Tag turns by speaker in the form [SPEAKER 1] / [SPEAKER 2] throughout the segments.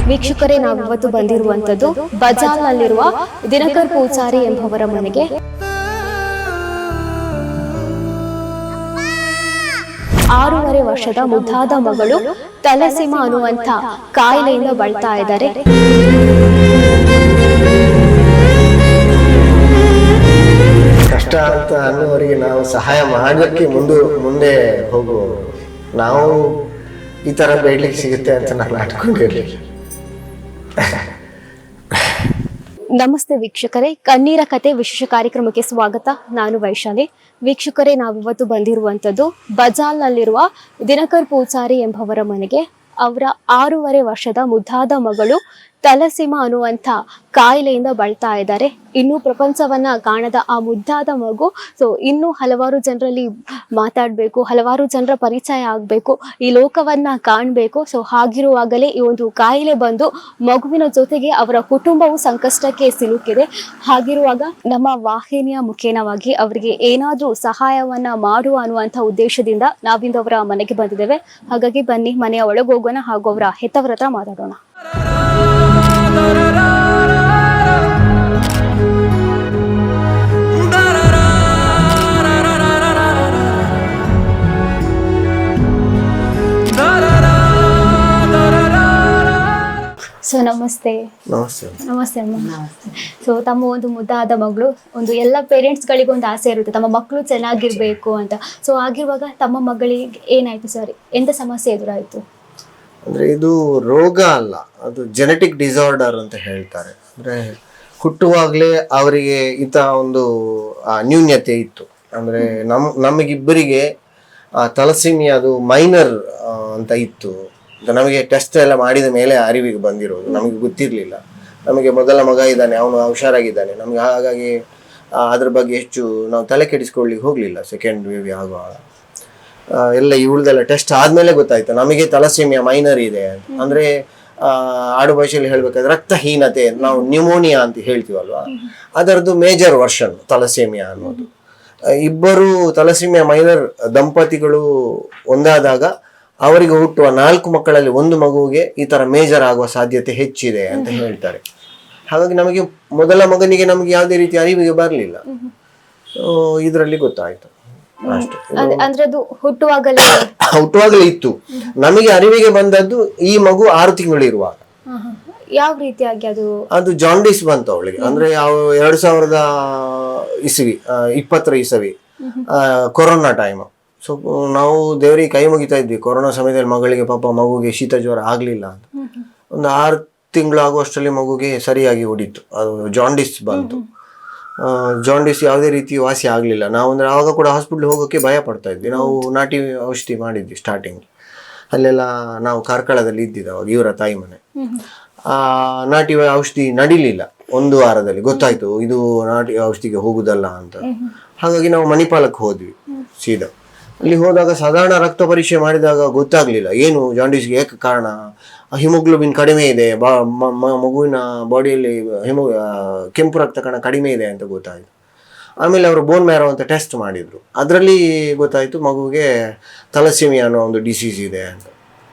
[SPEAKER 1] ವೀಕ್ಷಕರೇ, ನಾವಿವತ್ತು ಬಂದಿರುವಂತದ್ದು ಬಜಾಲ್ನಲ್ಲಿರುವ ದಿನಕರ್ ಪೂಜಾರಿ ಎಂಬುವರ ಮನೆಗೆ. ಆರೂವರೆ ವರ್ಷದ ಮುದ್ದಾದ ಮಗಳು ತಲಸೀಮಾ ಅನ್ನುವಂಥ ಕಾಯಿಲೆಯಿಂದ ಬಳಲ್ತಾ ಇದ್ದಾರೆ.
[SPEAKER 2] ಕಷ್ಟ ಅಂತ ಅನ್ನೋರಿಗೆ ನಾವು ಸಹಾಯ ಮಾಡೋಕ್ಕೆ ಮುಂದೆ ಹೋಗುವವರು. ನಾವು ಈ ತರ ಬೇಡ್ಲಿಕ್ಕೆ ಸಿಗುತ್ತೆ ಅಂತ ನಾನು ಅನ್ಕೊಂಡಿರ್ಲಿಲ್ಲ.
[SPEAKER 1] ನಮಸ್ತೆ ವೀಕ್ಷಕರೇ, ಕಣ್ಣೀರ ಕತೆ ವಿಶೇಷ ಕಾರ್ಯಕ್ರಮಕ್ಕೆ ಸ್ವಾಗತ. ನಾನು ವೈಶಾಲಿ. ವೀಕ್ಷಕರೇ, ನಾವಿವತ್ತು ಬಂದಿರುವಂತದ್ದು ಬಜಾಲ್ನಲ್ಲಿರುವ ದಿನಕರ್ ಪೂಜಾರಿ ಎಂಬುವರ ಮನೆಗೆ. ಅವರ 6.5 ವರ್ಷದ ಮುದ್ದಾದ ಮಗಳು ತಲಸೀಮಾ ಅನ್ನುವಂಥ ಕಾಯಿಲೆಯಿಂದ ಬಳಲ್ತಾ ಇದ್ದಾರೆ. ಇನ್ನೂ ಪ್ರಪಂಚವನ್ನ ಕಾಣದ ಆ ಮುದ್ದಾದ ಮಗು ಇನ್ನೂ ಹಲವಾರು ಜನರಲ್ಲಿ ಮಾತಾಡಬೇಕು, ಹಲವಾರು ಜನರ ಪರಿಚಯ ಆಗಬೇಕು, ಈ ಲೋಕವನ್ನ ಕಾಣಬೇಕು. ಹಾಗಿರುವಾಗಲೇ ಈ ಒಂದು ಕಾಯಿಲೆ ಬಂದು ಮಗುವಿನ ಜೊತೆಗೆ ಅವರ ಕುಟುಂಬವು ಸಂಕಷ್ಟಕ್ಕೆ ಸಿಲುಕಿದೆ. ಹಾಗಿರುವಾಗ ನಮ್ಮ ವಾಹಿನಿಯ ಮುಖೇನವಾಗಿ ಅವರಿಗೆ ಏನಾದರೂ ಸಹಾಯವನ್ನ ಮಾಡುವ ಅನ್ನುವಂಥ ಉದ್ದೇಶದಿಂದ ನಾವಿಂದು ಅವರ ಮನೆಗೆ ಬಂದಿದ್ದೇವೆ. ಹಾಗಾಗಿ ಬನ್ನಿ ಮನೆಯ ಒಳಗೆ ಹೋಗೋಣ ಹಾಗೂ ಅವರ ಹೆತ್ತವರ ಹತ್ರ ಮಾತಾಡೋಣ. ನಮಸ್ತೆ. ನಮಸ್ತೆ ಅಮ್ಮ. ತಮ್ಮ ಒಂದು ಮುದ್ದಾದ ಮಗಳು, ಒಂದು ಎಲ್ಲ ಪೇರೆಂಟ್ಸ್ಗಳಿಗೂ ಒಂದು ಆಸೆ ಇರುತ್ತೆ ತಮ್ಮ ಮಕ್ಕಳು ಚೆನ್ನಾಗಿರ್ಬೇಕು ಅಂತ. ಆಗಿರುವಾಗ ತಮ್ಮ ಮಗಳಿಗೆ ಏನಾಯ್ತು ಸರ್? ಎಂತ ಸಮಸ್ಯೆ ಎದುರಾಯ್ತು?
[SPEAKER 2] ಅಂದ್ರೆ ಇದು ರೋಗ ಅಲ್ಲ, ಅದು ಜೆನೆಟಿಕ್ ಡಿಸಾರ್ಡರ್ ಅಂತ ಹೇಳ್ತಾರೆ. ಅಂದ್ರೆ ಹುಟ್ಟುವಾಗಲೇ ಅವರಿಗೆ ಇಂಥ ಒಂದು ನ್ಯೂನ್ಯತೆ ಇತ್ತು. ಅಂದ್ರೆ ನಮಗಿಬ್ಬರಿಗೆ ತಲಸೀಮಿಯಾ ಅದು ಮೈನರ್ ಅಂತ ಇತ್ತು. ನಮಗೆ ಟೆಸ್ಟ್ ಎಲ್ಲ ಮಾಡಿದ ಮೇಲೆ ಅರಿವಿಗೆ ಬಂದಿರೋದು, ನಮಗೆ ಗೊತ್ತಿರಲಿಲ್ಲ. ನಮಗೆ ಮೊದಲ ಮಗ ಇದ್ದಾನೆ, ಅವನು ಹುಷಾರಾಗಿದ್ದಾನೆ. ನಮಗೆ ಹಾಗಾಗಿ ಅದ್ರ ಬಗ್ಗೆ ಹೆಚ್ಚು ನಾವು ತಲೆ ಕೆಡಿಸ್ಕೊಳ್ಳಿಕ್ಕೆ ಹೋಗಲಿಲ್ಲ. ಸೆಕೆಂಡ್ ವೇವ್ ಆಗುವಾಗ ಎಲ್ಲ ಇವಳದೆಲ್ಲ ಟೆಸ್ಟ್ ಆದಮೇಲೆ ಗೊತ್ತಾಯ್ತು ನಮಗೆ ತಲಸೀಮಿಯಾ ಮೈನರ್ ಇದೆ ಅಂತ. ಅಂದರೆ ಆಡು ಭಾಷೆಯಲ್ಲಿ ಹೇಳಬೇಕಾದ್ರೆ ರಕ್ತಹೀನತೆ, ನಾವು ನ್ಯೂಮೋನಿಯಾ ಅಂತ ಹೇಳ್ತೀವಲ್ವಾ, ಅದರದ್ದು ಮೇಜರ್ ವರ್ಷನ್ ತಲಸೀಮಿಯಾ ಅನ್ನೋದು. ಇಬ್ಬರು ತಲಸೀಮಿಯಾ ಮೈನರ್ ದಂಪತಿಗಳು ಒಂದಾದಾಗ ಅವರಿಗೆ ಹುಟ್ಟುವ 4 ಮಕ್ಕಳಲ್ಲಿ ಒಂದು ಮಗುವಿಗೆ ಈ ತರ ಮೇಜರ್ ಆಗುವ ಸಾಧ್ಯತೆ ಹೆಚ್ಚಿದೆ ಅಂತ ಹೇಳ್ತಾರೆ. ಹಾಗಾಗಿ ನಮಗೆ ಮೊದಲ ಮಗನಿಗೆ ನಮಗೆ ಯಾವುದೇ ರೀತಿ ಅರಿವಿಗೆ ಬರಲಿಲ್ಲ. ಇದರಲ್ಲಿ ಗೊತ್ತಾಯ್ತು ಅಷ್ಟೇ. ಹುಟ್ಟುವಾಗಲೇ ಇತ್ತು. ನಮಗೆ ಅರಿವಿಗೆ ಬಂದದ್ದು ಈ ಮಗು 6 ತಿಂಗಳು ಇರುವಾಗ.
[SPEAKER 1] ಯಾವ ರೀತಿಯಾಗಿ
[SPEAKER 2] ಅದು ಜಾಂಡಿಸ್ ಬಂತು ಅವಳಿಗೆ. ಅಂದ್ರೆ 2020 ಇಸವಿ ಕೊರೋನಾ ಟೈಮ್. ನಾವು ದೇವರಿಗೆ ಕೈ ಮುಗಿತಾ ಇದ್ವಿ ಕೊರೋನಾ ಸಮಯದಲ್ಲಿ ಮಗಳಿಗೆ, ಪಾಪ ಮಗುಗೆ ಶೀತ ಜ್ವರ ಆಗ್ಲಿಲ್ಲ ಅಂತ. ಒಂದು 6 ತಿಂಗಳು ಆಗುವಷ್ಟರಲ್ಲಿ ಮಗುಗೆ ಸರಿಯಾಗಿ ಹೊಡಿತು, ಅದು ಜಾಂಡಿಸ್ ಬಂತು. ಜಾಂಡಿಸ್ ಯಾವುದೇ ರೀತಿ ವಾಸಿ ಆಗ್ಲಿಲ್ಲ. ನಾವು ಅಂದ್ರೆ ಆವಾಗ ಕೂಡ ಹಾಸ್ಪಿಟ್ಲ್ ಹೋಗೋಕೆ ಭಯ ಪಡ್ತಾ ಇದ್ವಿ. ನಾವು ನಾಟಿ ಔಷಧಿ ಮಾಡಿದ್ವಿ ಸ್ಟಾರ್ಟಿಂಗ್. ಅಲ್ಲೆಲ್ಲ ನಾವು ಕಾರ್ಕಳದಲ್ಲಿ ಇದ್ದಿದ್ದು ಅವಾಗ, ಇವರ ತಾಯಿ ಮನೆ. ನಾಟಿ ಔಷಧಿ ನಡಿಲಿಲ್ಲ. 1 ವಾರದಲ್ಲಿ ಗೊತ್ತಾಯ್ತು ಇದು ನಾಟಿ ಔಷಧಿಗೆ ಹೋಗುದಲ್ಲ ಅಂತ. ಹಾಗಾಗಿ ನಾವು ಮಣಿಪಾಲಕ್ಕೆ ಹೋದ್ವಿ ಸೀದಾ. ಅಲ್ಲಿ ಹೋದಾಗ ಸಾಧಾರಣ ರಕ್ತ ಪರೀಕ್ಷೆ ಮಾಡಿದಾಗ ಗೊತ್ತಾಗ್ಲಿಲ್ಲ ಏನು ಜಾಂಡೀಸ್ಗೆ ಏಕ ಕಾರಣ. ಹಿಮೋಗ್ಲೋಬಿನ್ ಕಡಿಮೆ ಇದೆ, ಮಗುವಿನ ಬಾಡಿಯಲ್ಲಿ ಕೆಂಪು ರಕ್ತ ಕಣ ಕಡಿಮೆ ಇದೆ ಅಂತ ಗೊತ್ತಾಯ್ತು. ಆಮೇಲೆ ಅವರು ಬೋನ್ ಮ್ಯಾರೋ ಅಂತ ಟೆಸ್ಟ್ ಮಾಡಿದ್ರು. ಅದರಲ್ಲಿ ಗೊತ್ತಾಯ್ತು ಮಗುವಿಗೆ ತಲಸೀಮಿಯಾ ಅನ್ನೋ ಒಂದು ಡಿಸೀಸ್ ಇದೆ ಅಂತ.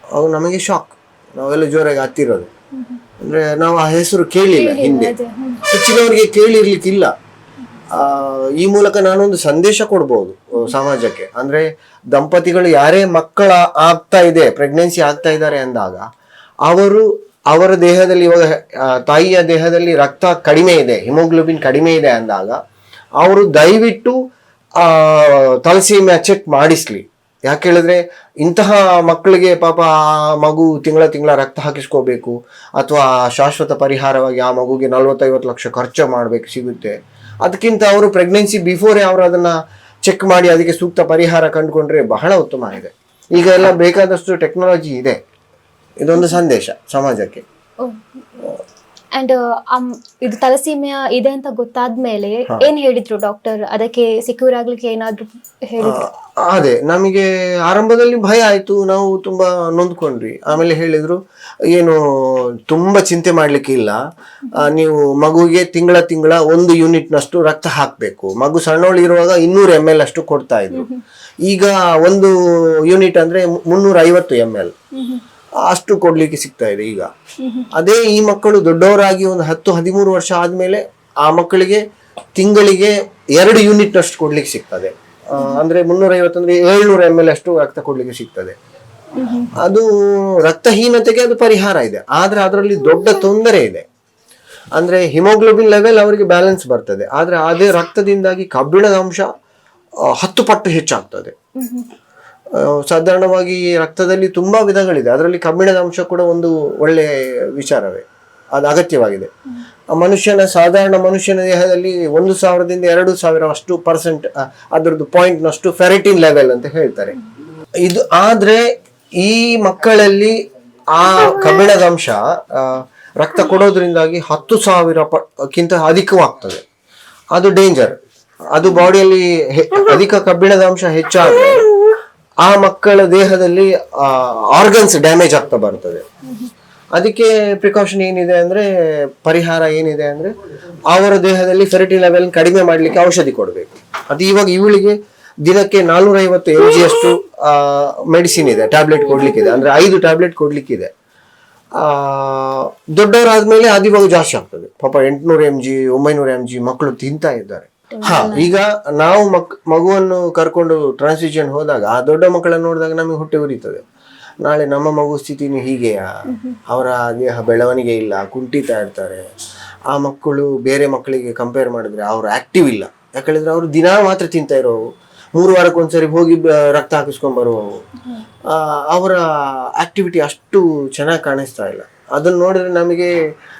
[SPEAKER 2] ಅವು ನಮಗೆ ಶಾಕ್. ನಾವೆಲ್ಲ ಜೋರಾಗಿ ಹತ್ತಿರೋದು. ಅಂದ್ರೆ ನಾವು ಆ ಹೆಸರು ಕೇಳಿಲ್ಲ ಹಿಂದೆ, ಹೆಚ್ಚಿನವರಿಗೆ ಕೇಳಿರ್ಲಿಕ್ಕಿಲ್ಲ. ಈ ಮೂಲಕ ನಾನೊಂದು ಸಂದೇಶ ಕೊಡ್ಬೋದು ಸಮಾಜಕ್ಕೆ. ಅಂದ್ರೆ ದಂಪತಿಗಳು ಯಾರೇ ಮಕ್ಕಳ ಪ್ರೆಗ್ನೆನ್ಸಿ ಆಗ್ತಾ ಇದ್ದಾರೆ ಅಂದಾಗ ಅವರ ದೇಹದಲ್ಲಿ, ಇವಾಗ ತಾಯಿಯ ದೇಹದಲ್ಲಿ ರಕ್ತ ಕಡಿಮೆ ಇದೆ, ಹಿಮೋಗ್ಲೋಬಿನ್ ಕಡಿಮೆ ಇದೆ ಅಂದಾಗ ಅವರು ದಯವಿಟ್ಟು ತಲಸೀಮಿಯಾ ಚೆಕ್ ಮಾಡಿಸ್ಲಿ. ಯಾಕೆ ಹೇಳಿದ್ರೆ ಇಂತಹ ಮಕ್ಕಳಿಗೆ ಪಾಪ ಆ ಮಗು ತಿಂಗಳ ರಕ್ತ ಹಾಕಿಸ್ಕೋಬೇಕು, ಅಥವಾ ಶಾಶ್ವತ ಪರಿಹಾರವಾಗಿ ಆ ಮಗುಗೆ 40-50 ಲಕ್ಷ ಖರ್ಚು ಮಾಡ್ಬೇಕು ಸಿಗುತ್ತೆ. ಅದಕ್ಕಿಂತ ಅವರು ಪ್ರೆಗ್ನೆನ್ಸಿ ಬಿಫೋರೇ ಅವರು ಅದನ್ನ ಚೆಕ್ ಮಾಡಿ ಅದಕ್ಕೆ ಸೂಕ್ತ ಪರಿಹಾರ ಕಂಡುಕೊಂಡ್ರೆ ಬಹಳ ಉತ್ತಮ ಇದೆ. ಈಗ ಎಲ್ಲ ಬೇಕಾದಷ್ಟು ಟೆಕ್ನಾಲಜಿ ಇದೆ. ಇದೊಂದು ಸಂದೇಶ ಸಮಾಜಕ್ಕೆ.
[SPEAKER 1] ಅಂಡ್ ಇದು ತಲಸೀಮಿಯಾ ಇದೆ ಅಂತ ಗೊತ್ತಾದ್ಮೇಲೆ ಏನ್ ಹೇಳಿದ್ರು ಡಾಕ್ಟರ್? ಅದಕ್ಕೆ ಸೆಕ್ಯೂರ್ ಆಗ್ಲಿಕ್ಕೆ ಏನಾದ್ರು ಹೇಳಿದ್ರು?
[SPEAKER 2] ಅದೇ ನಮಗೆ ಆರಂಭದಲ್ಲಿ ಭಯ ಆಯ್ತು, ನಾವು ತುಂಬಾ ನೊಂದ್ಕೊಂಡ್ವಿ. ಆಮೇಲೆ ಹೇಳಿದ್ರು ಏನು ತುಂಬಾ ಚಿಂತೆ ಮಾಡ್ಲಿಕ್ಕೆ ಇಲ್ಲ, ನೀವು ಮಗುಗೆ ತಿಂಗಳ 1 ಯೂನಿಟ್ನಷ್ಟು ರಕ್ತ ಹಾಕ್ಬೇಕು. ಮಗು ಸಣ್ಣವಳು ಇರುವಾಗ 200 ml ಅಷ್ಟು ಕೊಡ್ತಾ ಇದ್ರು. ಈಗ 1 ಯೂನಿಟ್ ಅಂದ್ರೆ 350 ml. ಅಷ್ಟು ಕೊಡ್ಲಿಕ್ಕೆ ಸಿಗ್ತಾ ಇದೆ ಈಗ. ಅದೇ ಈ ಮಕ್ಕಳು ದೊಡ್ಡವರಾಗಿ ಒಂದು 10-13 ವರ್ಷ ಆದ್ಮೇಲೆ ಆ ಮಕ್ಕಳಿಗೆ ತಿಂಗಳಿಗೆ 2 ಯೂನಿಟ್ ಅಷ್ಟು ಕೊಡ್ಲಿಕ್ಕೆ ಸಿಗ್ತದೆ. ಅಂದ್ರೆ 350 ಅಂದ್ರೆ 700 ml ಅಷ್ಟು ರಕ್ತ ಕೊಡ್ಲಿಕ್ಕೆ ಸಿಗ್ತದೆ. ಅದು ರಕ್ತಹೀನತೆಗೆ ಅದು ಪರಿಹಾರ ಇದೆ. ಆದ್ರೆ ಅದರಲ್ಲಿ ದೊಡ್ಡ ತೊಂದರೆ ಇದೆ. ಅಂದ್ರೆ ಹಿಮೋಗ್ಲೋಬಿನ್ ಲೆವೆಲ್ ಅವರಿಗೆ ಬ್ಯಾಲೆನ್ಸ್ ಬರ್ತದೆ, ಆದ್ರೆ ಅದೇ ರಕ್ತದಿಂದಾಗಿ ಕಬ್ಬಿಣದ ಅಂಶ 10 ಪಟ್ಟು ಹೆಚ್ಚಾಗ್ತದೆ. ಸಾಧಾರಣವಾಗಿ ರಕ್ತದಲ್ಲಿ ತುಂಬಾ ವಿಧಗಳಿದೆ, ಅದರಲ್ಲಿ ಕಬ್ಬಿಣದ ಅಂಶ ಕೂಡ ಒಂದು ಒಳ್ಳೆ ವಿಚಾರವೇ, ಅದು ಅಗತ್ಯವಾಗಿದೆ. ಸಾಧಾರಣ ಮನುಷ್ಯನ ದೇಹದಲ್ಲಿ 1000ದಿಂದ 2000 ಅಷ್ಟು % ಅದರದ್ದು ಪಾಯಿಂಟ್ನಷ್ಟು ಫೆರಿಟಿನ್ ಲೆವೆಲ್ ಅಂತ ಹೇಳ್ತಾರೆ. ಇದು ಆದ್ರೆ ಈ ಮಕ್ಕಳಲ್ಲಿ ಆ ಕಬ್ಬಿಣದ ಅಂಶ ರಕ್ತ ಕೊಡೋದ್ರಿಂದಾಗಿ 10,000ಕ್ಕಿಂತ ಅಧಿಕವಾಗ್ತದೆ. ಅದು ಡೇಂಜರ್. ಅದು ಬಾಡಿಯಲ್ಲಿ ಅಧಿಕ ಕಬ್ಬಿಣದ ಅಂಶ ಹೆಚ್ಚಾದ್ರೆ ಆ ಮಕ್ಕಳ ದೇಹದಲ್ಲಿ ಆರ್ಗನ್ಸ್ ಡ್ಯಾಮೇಜ್ ಆಗ್ತಾ ಬರ್ತದೆ. ಅದಕ್ಕೆ ಪ್ರಿಕಾಷನ್ ಏನಿದೆ ಅಂದ್ರೆ, ಪರಿಹಾರ ಏನಿದೆ ಅಂದ್ರೆ, ಅವರ ದೇಹದಲ್ಲಿ ಫೆರಿಟಿನ್ ಲೆವೆಲ್ ಕಡಿಮೆ ಮಾಡ್ಲಿಕ್ಕೆ ಔಷಧಿ ಕೊಡಬೇಕು. ಅದು ಇವಾಗ ಇವಳಿಗೆ ದಿನಕ್ಕೆ 450 mg ಅಷ್ಟು ಮೆಡಿಸಿನ್ ಇದೆ, ಟ್ಯಾಬ್ಲೆಟ್ ಕೊಡ್ಲಿಕ್ಕಿದೆ. ಅಂದ್ರೆ 5 ಟ್ಯಾಬ್ಲೆಟ್ ಕೊಡ್ಲಿಕ್ಕಿದೆ. ದೊಡ್ಡವರಾದ್ಮೇಲೆ ಅದು ಇವಾಗ ಜಾಸ್ತಿ ಆಗ್ತದೆ ಪಾಪ. 800 mg 900 mg ಮಕ್ಕಳು ತಿಂತಾ ಇದ್ದಾರೆ. ಈಗ ನಾವು ಮಗುವನ್ನು ಕರ್ಕೊಂಡು ಟ್ರಾನ್ಸ್ಫ್ಯೂಷನ್ ಹೋದಾಗ ಆ ದೊಡ್ಡ ಮಕ್ಕಳನ್ನು ನೋಡಿದಾಗ ನಮಗೆ ಹೊಟ್ಟೆ ಉರಿತದೆ. ನಾಳೆ ನಮ್ಮ ಮಗು ಸ್ಥಿತಿನೂ ಹೀಗೆಯಾ, ಅವರ ದೇಹ ಬೆಳವಣಿಗೆ ಇಲ್ಲ, ಕುಂಠಿತಾ ಇರ್ತಾರೆ. ಆ ಮಕ್ಕಳು ಬೇರೆ ಮಕ್ಕಳಿಗೆ ಕಂಪೇರ್ ಮಾಡಿದ್ರೆ ಅವರು ಆಕ್ಟಿವ್ ಇಲ್ಲ. ಯಾಕಂದ್ರೆ ಅವರು ದಿನ ಮಾತ್ರ ತಿಂತಾ ಇರೋವು, 3 ವಾರಕ್ಕೊಂದ್ಸರಿ ಹೋಗಿ ರಕ್ತ ಹಾಕಿಸ್ಕೊಂಡ್ ಬರುವವು. ಅವರ ಆಕ್ಟಿವಿಟಿ ಅಷ್ಟು ಚೆನ್ನಾಗಿ ಕಾಣಿಸ್ತಾ ಇಲ್ಲ. ಅದನ್ನ ನೋಡಿದ್ರೆ ನಮಗೆ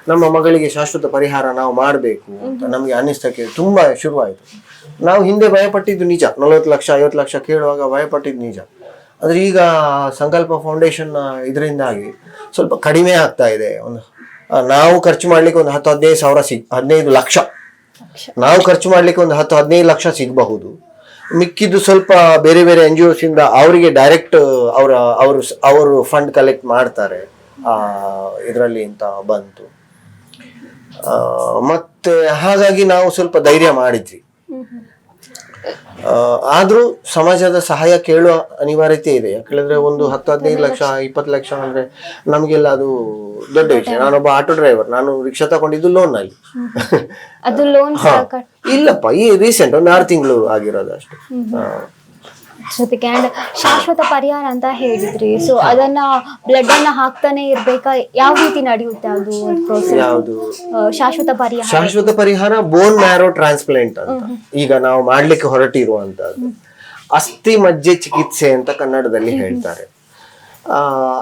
[SPEAKER 2] ನಮ್ಮ ಮಗಳಿಗೆ ಶಾಶ್ವತ ಪರಿಹಾರ ನಾವು ಮಾಡಬೇಕು ಅಂತ ನಮಗೆ ಅನ್ನಿಸ್ತಕ್ಕೆ ತುಂಬಾ ಶುರುವಾಯಿತು. ನಾವು ಹಿಂದೆ ಭಯಪಟ್ಟಿದ್ದು ನಿಜ, 40 ಲಕ್ಷ 50 ಲಕ್ಷ ಕೇಳುವಾಗ ಭಯಪಟ್ಟಿದ್ದು ನಿಜ. ಆದ್ರೆ ಈಗ ಸಂಕಲ್ಪ ಫೌಂಡೇಶನ್ ಇದರಿಂದಾಗಿ ಸ್ವಲ್ಪ ಕಡಿಮೆ ಆಗ್ತಾ ಇದೆ. ನಾವು ಖರ್ಚು ಮಾಡ್ಲಿಕ್ಕೆ ಒಂದು 10-15 ಸಾವಿರ 15 ಲಕ್ಷ ನಾವು ಖರ್ಚು ಮಾಡ್ಲಿಕ್ಕೆ ಒಂದು 10-15 ಲಕ್ಷ ಸಿಗಬಹುದು. ಮಿಕ್ಕಿದ್ದು ಸ್ವಲ್ಪ ಬೇರೆ ಬೇರೆ NGOs ಇಂದ ಅವರಿಗೆ ಡೈರೆಕ್ಟ್ ಅವರು ಫಂಡ್ ಕಲೆಕ್ಟ್ ಮಾಡ್ತಾರೆ ಇದರಲ್ಲಿ ಅಂತ ಬಂತು. ಮತ್ತೆ ಹಾಗಾಗಿ ನಾವು ಸ್ವಲ್ಪ ಧೈರ್ಯ ಮಾಡಿದ್ವಿ. ಆದ್ರೂ ಸಮಾಜದ ಸಹಾಯ ಕೇಳುವ ಅನಿವಾರ್ಯತೆ ಇದೆ. ಯಾಕಂದ್ರೆ ಒಂದು 10-15 ಲಕ್ಷ 20 ಲಕ್ಷ ಅಂದ್ರೆ ನಮ್ಗೆಲ್ಲ ಅದು ದೊಡ್ಡ ವಿಷಯ. ನಾನೊಬ್ಬ ಆಟೋ ಡ್ರೈವರ್, ನಾನು ರಿಕ್ಷಾ ತಗೊಂಡಿದ್ದು ಲೋನ್ ನಲ್ಲಿ. ಇಲ್ಲಪ್ಪ, ಈ ರೀಸೆಂಟ್ ಒಂದು 6 ತಿಂಗಳು ಆಗಿರೋದು ಅಷ್ಟು.
[SPEAKER 1] ಜೊತೆಗೆ ಅಂಡ್ ಶಾಶ್ವತ ಪರಿಹಾರ ಅಂತ ಹೇಳಿದ್ರಿ. ಸೊ ಅದನ್ನ ಬ್ಲಡ್ ಅನ್ನ ಹಾಕ್ತಾನೆ ಇರ್ಬೇಕಾ, ಯಾವ ರೀತಿ ನಡೆಯುತ್ತೆ ಅದು ಪ್ರೋಸೆಸ್?
[SPEAKER 2] ಯಾವುದು
[SPEAKER 1] ಶಾಶ್ವತ ಪರಿಹಾರ
[SPEAKER 2] ಬೋನ್ ಮ್ಯಾರೋ ಟ್ರಾನ್ಸ್ಪ್ಲಾಂಟ್ ಅಂತ ಈಗ ನಾವು ಮಾಡ್ಲಿಕ್ಕೆ ಹೊರಟಿರುವಂತದ್ದು. ಅಸ್ಥಿ ಮಜ್ಜೆ ಚಿಕಿತ್ಸೆ ಅಂತ ಕನ್ನಡದಲ್ಲಿ ಹೇಳ್ತಾರೆ.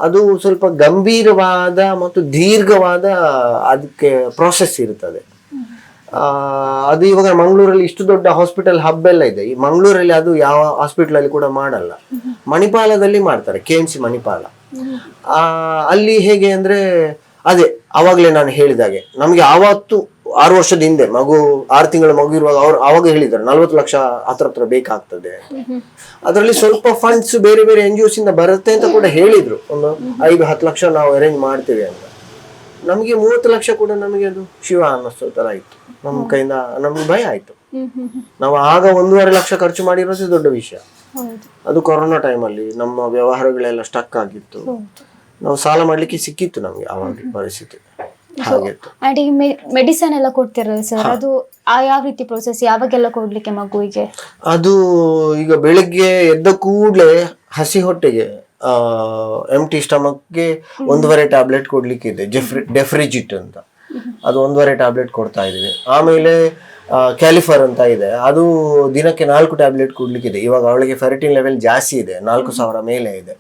[SPEAKER 2] ಅದು ಸ್ವಲ್ಪ ಗಂಭೀರವಾದ ಮತ್ತು ದೀರ್ಘವಾದ ಅದಕ್ಕೆ ಪ್ರೋಸೆಸ್ ಇರ್ತದೆ. ಅದು ಇವಾಗ ಮಂಗಳೂರಲ್ಲಿ ಇಷ್ಟು ದೊಡ್ಡ ಹಾಸ್ಪಿಟಲ್ ಹಬ್ ಎಲ್ಲ ಇದೆ. ಈ ಮಂಗಳೂರಲ್ಲಿ ಅದು ಯಾವ ಹಾಸ್ಪಿಟಲ್ ಅಲ್ಲಿ ಕೂಡ ಮಾಡಲ್ಲ. ಮಣಿಪಾಲದಲ್ಲಿ ಮಾಡ್ತಾರೆ, KMC ಮಣಿಪಾಲ. ಅಲ್ಲಿ ಹೇಗೆ ಅಂದ್ರೆ ಅದೇ ಅವಾಗ್ಲೇ ನಾನು ಹೇಳಿದಾಗೆ, ನಮ್ಗೆ ಆವತ್ತು 6 ವರ್ಷದ ಹಿಂದೆ 6 ತಿಂಗಳ ಮಗು ಇರುವಾಗ ಅವಾಗ ಹೇಳಿದ್ದಾರೆ 40 ಲಕ್ಷ ಹತ್ರ ಬೇಕಾಗ್ತದೆ. ಅದರಲ್ಲಿ ಸ್ವಲ್ಪ ಫಂಡ್ಸ್ ಬೇರೆ ಬೇರೆ NGOs ಇಂದ ಬರುತ್ತೆ ಅಂತ ಕೂಡ ಹೇಳಿದ್ರು. ಒಂದು 5-10 ಲಕ್ಷ ನಾವು ಅರೇಂಜ್ ಮಾಡ್ತೇವೆ ಅಂತ. ನಮಗೆ 30 ಲಕ್ಷ ಕೂಡ ನಮಗೆ ಅದು ಶಿವ ಅನ್ನಿಸೋ ತರ ಇತ್ತು. ನಮ್ಮ ಕೈಯಿಂದ ನಮ್ಗೆ ಭಯ ಆಯ್ತು. ನಾವು ಆಗ 1.5 ಲಕ್ಷ ಖರ್ಚು ಮಾಡಿರೋದೇ ದೊಡ್ಡ ವಿಷಯ. ಅದು ಕೊರೋನಾ ಟೈಮಲ್ಲಿ ನಮ್ಮ ವ್ಯವಹಾರಗಳೆಲ್ಲ ಸ್ಟಕ್ ಆಗಿತ್ತು. ನಾವು ಸಾಲ ಮಾಡ್ಲಿಕ್ಕೆ ಸಿಕ್ಕಿತ್ತು ನಮ್ಗೆ ಆವಾಗ ಪರಿಸ್ಥಿತಿ ಹಾಗಿತ್ತು.
[SPEAKER 1] ಮೆಡಿಸಿನ್ ಎಲ್ಲ ಕೊಡ್ತಿರಲ್ಲ ಸರ್, ಅದು ಯಾವ ರೀತಿ ಪ್ರೋಸೆಸ್, ಯಾವಾಗೆಲ್ಲ ಕೊಡ್ಲಿಕ್ಕೆ ಮಗುವಿಗೆ?
[SPEAKER 2] ಅದು ಈಗ ಬೆಳಿಗ್ಗೆ ಎದ್ದ ಕೂಡಲೇ ಹಸಿ ಹೊಟ್ಟೆಗೆ ಎಂಟಿ ಸ್ಟಮಕ್ಗೆ 1.5 ಟ್ಯಾಬ್ಲೆಟ್ ಕೊಡ್ಲಿಕ್ಕಿದೆ, ಡೆಫ್ರಿಜಿಟ್ ಅಂತ. ಅದು 1.5 ಟ್ಯಾಬ್ಲೆಟ್ ಕೊಡ್ತಾ ಇದೀವಿ. ಆಮೇಲೆ ಕ್ಯಾಲಿಫರ್ ಅಂತ ಇದೆ, ಅದು ದಿನಕ್ಕೆ 4 ಟ್ಯಾಬ್ಲೆಟ್ ಕೊಡ್ಲಿಕ್ಕಿದೆ. ಇವಾಗ ಅವಳಿಗೆ ಫೆರಿಟಿನ್ ಲೆವೆಲ್ ಜಾಸ್ತಿ ಇದೆ, 4,000 ಮೇಲೆ ಇದೆ.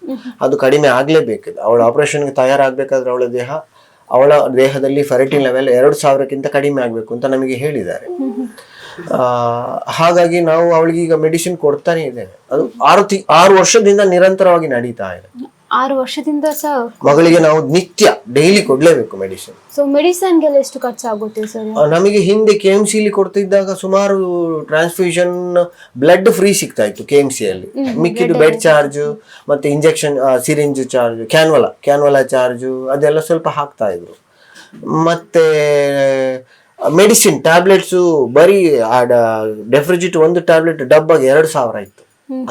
[SPEAKER 2] ಅದು ಕಡಿಮೆ ಆಗ್ಲೇಬೇಕಿದೆ. ಅವಳ ಆಪರೇಷನ್ಗೆ ತಯಾರಾಗಬೇಕಾದ್ರೆ ಅವಳ ದೇಹದಲ್ಲಿ ಫೆರಿಟಿನ್ ಲೆವೆಲ್ 2,000ಕ್ಕಿಂತ ಕಡಿಮೆ ಆಗ್ಬೇಕು ಅಂತ ನಮಗೆ ಹೇಳಿದ್ದಾರೆ. ಹಾಗಾಗಿ ನಾವು ಅವಳಿಗೆ ಈಗ ಮೆಡಿಸಿನ್ ಕೊಡ್ತಾನೆ ಇದ್ದೇವೆ. ಅದು 6 ವರ್ಷದಿಂದ ನಿರಂತರವಾಗಿ ನಡೀತಾ ಇದೆ.
[SPEAKER 1] 6 ವರ್ಷದಿಂದ
[SPEAKER 2] ಮಗಳಿಗೆ ನಾವು ನಿತ್ಯ ಡೈಲಿ ಕೊಡ್ಲೇಬೇಕು ಮೆಡಿಸಿನ್.
[SPEAKER 1] ಸೊ ಮೆಡಿಸಿನ್ಗೆಲ್ಲ ಎಷ್ಟು ಖರ್ಚಾಗುತ್ತೆ ಸರ್?
[SPEAKER 2] ನಮಗೆ ಹಿಂದೆ KMC ಅಲ್ಲಿ ಕೊಡ್ತಿದ್ದಾಗ ಸುಮಾರು ಟ್ರಾನ್ಸ್ಫ್ಯೂಷನ್ ಬ್ಲಡ್ ಫ್ರೀ ಸಿಗ್ತಾ ಇತ್ತು KMC ಅಲ್ಲಿ. ಮಿಕ್ಕಿದ್ದು ಬೆಡ್ ಚಾರ್ಜ್ ಮತ್ತೆ ಇಂಜೆಕ್ಷನ್ ಸಿರಿಂಜ್ ಚಾರ್ಜ್, ಕ್ಯಾನ್ವಲಾ ಚಾರ್ಜ್ ಅದೆಲ್ಲ ಸ್ವಲ್ಪ ಹಾಕ್ತಾ ಇದ್ರು. ಮತ್ತೆ ಮೆಡಿಸಿನ್ ಟ್ಯಾಬ್ಲೆಟ್ಸ್ ಬರೀ ಡೆಫ್ರಿಜಿಟ್ 1 ಟ್ಯಾಬ್ಲೆಟ್ ಡಬ್ಬಾಗೆ 2,000 ಇತ್ತು,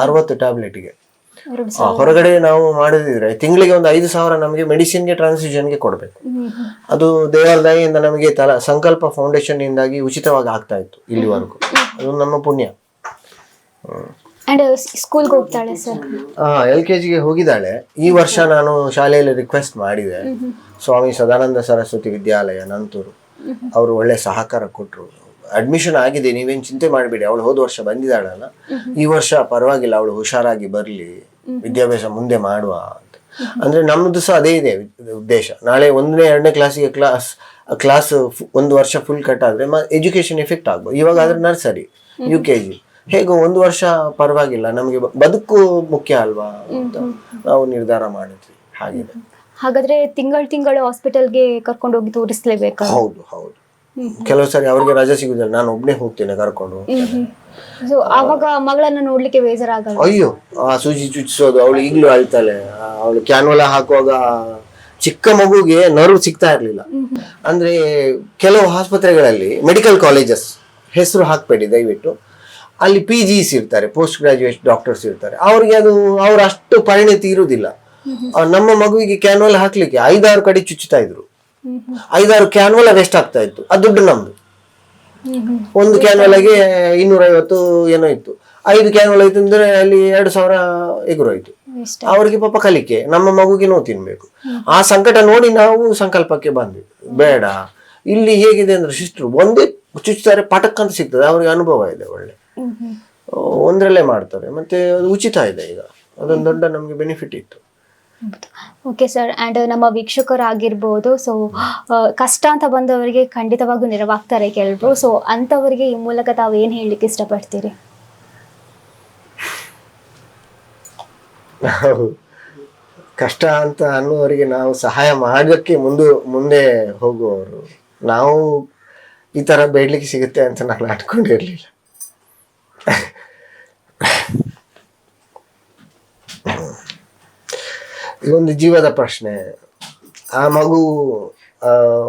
[SPEAKER 2] 60 ಟ್ಯಾಬ್ಲೆಟ್ಗೆ. ಹೊರಗಡೆ ನಾವು ಮಾಡೋದಿದ್ರೆ ತಿಂಗಳಿಗೆ ಒಂದು 5,000 ನಮಗೆ ಮೆಡಿಸಿನ್ಗೆ ಟ್ರಾನ್ಸ್ಫ್ಯೂಷನ್ಗೆ ಕೊಡಬೇಕು. ಅದು ದೇವರ ದಯೆಯಿಂದ ನಮಗೆ ಸಂಕಲ್ಪ ಫೌಂಡೇಶನ್ ಇಂದಾಗಿ ಉಚಿತವಾಗಿ ಆಗ್ತಾ ಇತ್ತು ಇಲ್ಲಿವರೆಗೂ. ಅದು ನಮ್ಮ ಪುಣ್ಯ.
[SPEAKER 1] ಅಂಡ್ ಸ್ಕೂಲ್ಗೆ ಹೋಗ್ತಾಳೆ ಸರ್?
[SPEAKER 2] LKG ಹೋಗಿದ್ದಾಳೆ. ಈ ವರ್ಷ ನಾನು ಶಾಲೆಯಲ್ಲಿ ರಿಕ್ವೆಸ್ಟ್ ಮಾಡಿದೆ, ಸ್ವಾಮಿ ಸದಾನಂದ ಸರಸ್ವತಿ ವಿದ್ಯಾಲಯ ನಂತೂರು ಅವರು ಒಳ್ಳೆ ಸಹಕಾರ ಕೊಟ್ಟರು. ಅಡ್ಮಿಷನ್ ಆಗಿದೆ, ನೀವೇನು ಚಿಂತೆ ಮಾಡಬೇಡಿ, ಅವಳು ಹೋದ ವರ್ಷ ಬಂದಿದ್ದಾಳಲ್ಲ, ಈ ವರ್ಷ ಪರವಾಗಿಲ್ಲ, ಅವಳು ಹುಷಾರಾಗಿ ಬರಲಿ, ವಿದ್ಯಾಭ್ಯಾಸ ಮುಂದೆ ಮಾಡುವ ಅಂತ. ಅಂದ್ರೆ ನಮ್ಮದು ಸಹ ಅದೇ ಇದೆ ಉದ್ದೇಶ. ನಾಳೆ 1ನೇ 2ನೇ ಕ್ಲಾಸಿಗೆ ಕ್ಲಾಸ್ 1 ವರ್ಷ ಫುಲ್ ಕಟ್ ಆದ್ರೆ ಎಜುಕೇಶನ್ ಎಫೆಕ್ಟ್ ಆಗ್ಬೋದು. ಇವಾಗ ಆದ್ರೆ ನರ್ಸರಿ UKG ಹೇಗೋ 1 ವರ್ಷ ಪರವಾಗಿಲ್ಲ, ನಮಗೆ ಬದುಕು ಮುಖ್ಯ ಅಲ್ವಾ ಅಂತ ನಾವು ನಿರ್ಧಾರ ಮಾಡಿದ್ವಿ. ಹಾಗಿದೆ.
[SPEAKER 1] ಹಾಗಾದ್ರೆ ತಿಂಗಳು ಹಾಸ್ಪಿಟಲ್ಗೆ ಕರ್ಕೊಂಡು ಹೋಗಿ ತೋರಿಸ್ಲೇಬೇಕು?
[SPEAKER 2] ಹೌದು ಹೌದು. ಕೆಲವು ಸರಿ ಅವ್ರಿಗೆ ರಜೆ ಸಿಗುದಿಲ್ಲ, ನಾನು ಒಬ್ನೇ ಹೋಗ್ತೇನೆ ಕರ್ಕೊಂಡು.
[SPEAKER 1] ಸೊ ಆವಾಗ ಮಗಳನ್ನ ನೋಡ್ಲಿಕ್ಕೆ ಬೇಜಾರಾಗಲ್ಲ?
[SPEAKER 2] ಅಯ್ಯೋ, ಆ ಸೂಜಿ ಚುಚ್ಚಿಸೋದು, ಅವಳು ಈಗ್ಲೂ ಅಳ್ತಾಳೆ. ಅವಳು ಕ್ಯಾನ್ವಲ ಹಾಕುವಾಗ ಚಿಕ್ಕ ಮಗುಗೆ ನರ್ವ್ ಸಿಗ್ತಾ ಇರ್ಲಿಲ್ಲ. ಅಂದ್ರೆ ಕೆಲವು ಆಸ್ಪತ್ರೆಗಳಲ್ಲಿ ಮೆಡಿಕಲ್ ಕಾಲೇಜಸ್ ಹೆಸರು ಹಾಕ್ಬೇಡಿ ದಯವಿಟ್ಟು, ಅಲ್ಲಿ PGs ಇರ್ತಾರೆ, ಪೋಸ್ಟ್ ಗ್ರಾಜುಯೇಟ್ ಡಾಕ್ಟರ್ಸ್ ಇರ್ತಾರೆ, ಅವ್ರಿಗೆ ಅದು ಅವ್ರ ಅಷ್ಟು ಪರಿಣಿತಿ ಇರುವುದಿಲ್ಲ. ನಮ್ಮ ಮಗುವಿಗೆ ಕ್ಯಾನ್ವಲ್ ಹಾಕ್ಲಿಕ್ಕೆ 5-6 ಕಡೆ ಚುಚ್ಚುತ್ತಾ ಇದ್ರು. 5-6 ಕ್ಯಾನ್ವಲ ವೇಸ್ಟ್ ಆಗ್ತಾ ಇತ್ತು. ಅದು ದುಡ್ಡು ನಮ್ದು. ಒಂದು ಕ್ಯಾನ್ವಲಗೆ 250 ಏನೋ ಇತ್ತು. 5 ಕ್ಯಾನ್ವಲ್ ಆಯ್ತು ಅಂದ್ರೆ ಅಲ್ಲಿ 2,000 ಎಗುರೋಯ್ತು. ಅವ್ರಿಗೆ ಪಾಪ ಕಲಿಕೆ, ನಮ್ಮ ಮಗುಗೆ ನೋವು ತಿನ್ಬೇಕು. ಆ ಸಂಕಟ ನೋಡಿ ನಾವು ಸಂಕಲ್ಪಕ್ಕೆ ಬಂದ್ವಿ, ಬೇಡ ಇಲ್ಲಿ ಹೇಗಿದೆ ಅಂದ್ರೆ ಸಿಸ್ಟ್ರು ಒಂದೇ ಚುಚ್ಚುತ್ತಾರೆ, ಪಟಕ್ ಅಂತ ಸಿಗ್ತದೆ. ಅವ್ರಿಗೆ ಅನುಭವ ಇದೆ, ಒಳ್ಳೆ ಒಂದ್ರಲ್ಲೇ ಮಾಡ್ತಾರೆ, ಮತ್ತೆ ಅದು ಉಚಿತ ಇದೆ. ಈಗ ಅದೊಂದು ದೊಡ್ಡ ನಮ್ಗೆ ಬೆನಿಫಿಟ್ ಇತ್ತು.
[SPEAKER 1] Okay sir. ಆ್ಯಂಡ್ ನಮ್ಮ ವೀಕ್ಷಕರಾಗಿರ್ಬೋದು, ಸೊ ಕಷ್ಟ ಅಂತ ಬಂದವರಿಗೆ ಖಂಡಿತವಾಗೂ ನೆರವಾಗ್ತಾರೆ ಕೆಲವರು. ಸೊ ಅಂಥವರಿಗೆ ಈ ಮೂಲಕ ತಾವು ಏನು ಹೇಳಲಿಕ್ಕೆ ಇಷ್ಟಪಡ್ತೀರಿ?
[SPEAKER 2] ನಾವು ಕಷ್ಟ ಅಂತ ಅನ್ನುವವರಿಗೆ ನಾವು ಸಹಾಯ ಮಾಡೋಕ್ಕೆ ಮುಂದೆ ಹೋಗುವವರು. ನಾವು ಈ ಥರ ಬೇಡ್ಲಿಕ್ಕೆ ಸಿಗುತ್ತೆ ಅಂತ ನಾನು ಅನ್ಕೊಂಡಿರ್ಲಿಲ್ಲ. ಇದೊಂದು ಜೀವದ ಪ್ರಶ್ನೆ. ಆ ಮಗು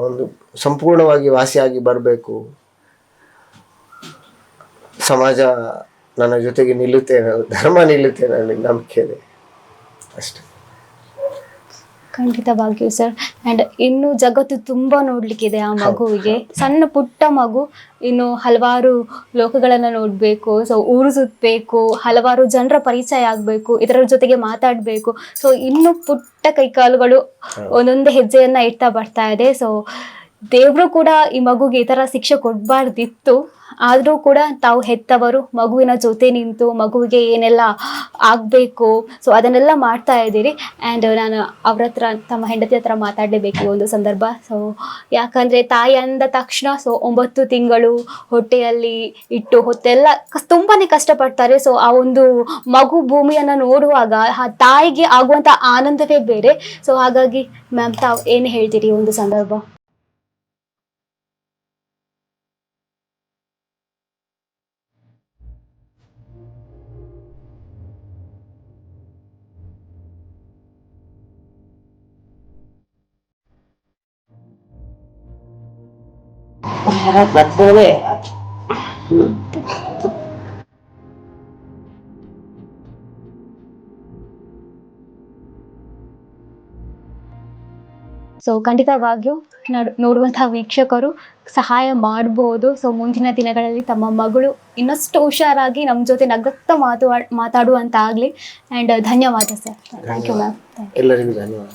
[SPEAKER 2] ಒಂದು ಸಂಪೂರ್ಣವಾಗಿ ವಾಸಿಯಾಗಿ ಬರಬೇಕು, ಸಮಾಜ ನನ್ನ ಜೊತೆಗೆ ನಿಲ್ಲುತ್ತೆ, ಧರ್ಮ ನಿಲ್ಲುತ್ತೆ, ನನಗೆ ನಂಬಿಕೆ ಇದೆ ಅಷ್ಟೇ.
[SPEAKER 1] ಖಂಡಿತವಾಗಿಯೂ ಸರ್. ಆ್ಯಂಡ್ ಇನ್ನು ಜಗತ್ತು ತುಂಬ ನೋಡ್ಲಿಕ್ಕಿದೆ ಆ ಮಗುವಿಗೆ. ಸಣ್ಣ ಪುಟ್ಟ ಮಗು, ಇನ್ನು ಹಲವಾರು ಲೋಕಗಳನ್ನು ನೋಡಬೇಕು, ಸೊ ಊರು ಸುತ್ತಬೇಕು, ಹಲವಾರು ಜನರ ಪರಿಚಯ ಆಗಬೇಕು, ಇದರ ಜೊತೆಗೆ ಮಾತಾಡಬೇಕು. ಸೊ ಇನ್ನು ಪುಟ್ಟ ಕೈಕಾಲುಗಳು ಒಂದೊಂದು ಹೆಜ್ಜೆಯನ್ನು ಇಡ್ತಾ ಬರ್ತಾ ಇದೆ. ಸೊ ದೇವರು ಕೂಡ ಈ ಮಗುಗೆ ಈ ಥರ ಶಿಕ್ಷೆ ಕೊಡಬಾರ್ದಿತ್ತು. ಆದರೂ ಕೂಡ ತಾವು ಹೆತ್ತವರು ಮಗುವಿನ ಜೊತೆ ನಿಂತು ಮಗುವಿಗೆ ಏನೆಲ್ಲ ಆಗಬೇಕು, ಸೊ ಅದನ್ನೆಲ್ಲ ಮಾಡ್ತಾ ಇದ್ದೀರಿ. ಆ್ಯಂಡ್ ನಾನು ಅವ್ರ ಹತ್ರ, ತಮ್ಮ ಹೆಂಡತಿ ಹತ್ರ ಮಾತಾಡಲೇಬೇಕು ಈ ಒಂದು ಸಂದರ್ಭ. ಸೊ ಯಾಕಂದರೆ ತಾಯಿ ಅಂದ ತಕ್ಷಣ ಸೊ 9 ತಿಂಗಳು ಹೊಟ್ಟೆಯಲ್ಲಿ ಇಟ್ಟು ಹೊತ್ತೆಲ್ಲ ತುಂಬಾ ಕಷ್ಟಪಡ್ತಾರೆ. ಸೊ ಆ ಒಂದು ಮಗು ಭೂಮಿಯನ್ನು ನೋಡುವಾಗ ಆ ತಾಯಿಗೆ ಆಗುವಂಥ ಆನಂದವೇ ಬೇರೆ. ಸೊ ಹಾಗಾಗಿ ಮ್ಯಾಮ್, ತಾವು ಏನು ಹೇಳ್ತೀರಿ ಈ ಒಂದು ಸಂದರ್ಭ? ಸೊ ಖಂಡಿತವಾಗಿಯೂ ನೋಡುವಂತಹ ವೀಕ್ಷಕರು ಸಹಾಯ ಮಾಡ್ಬೋದು. ಸೊ ಮುಂದಿನ ದಿನಗಳಲ್ಲಿ ತಮ್ಮ ಮಗಳು ಇನ್ನಷ್ಟು ಹುಷಾರಾಗಿ ನಮ್ಮ ಜೊತೆ ನಗ್ನಗ್ತಾ ಮಾತಾಡುವಂತಾಗಲಿ. ಆ್ಯಂಡ್ ಧನ್ಯವಾದ ಸರ್. Thank you ma'am.
[SPEAKER 2] ಎಲ್ಲರಿಗೂ ಧನ್ಯವಾದ.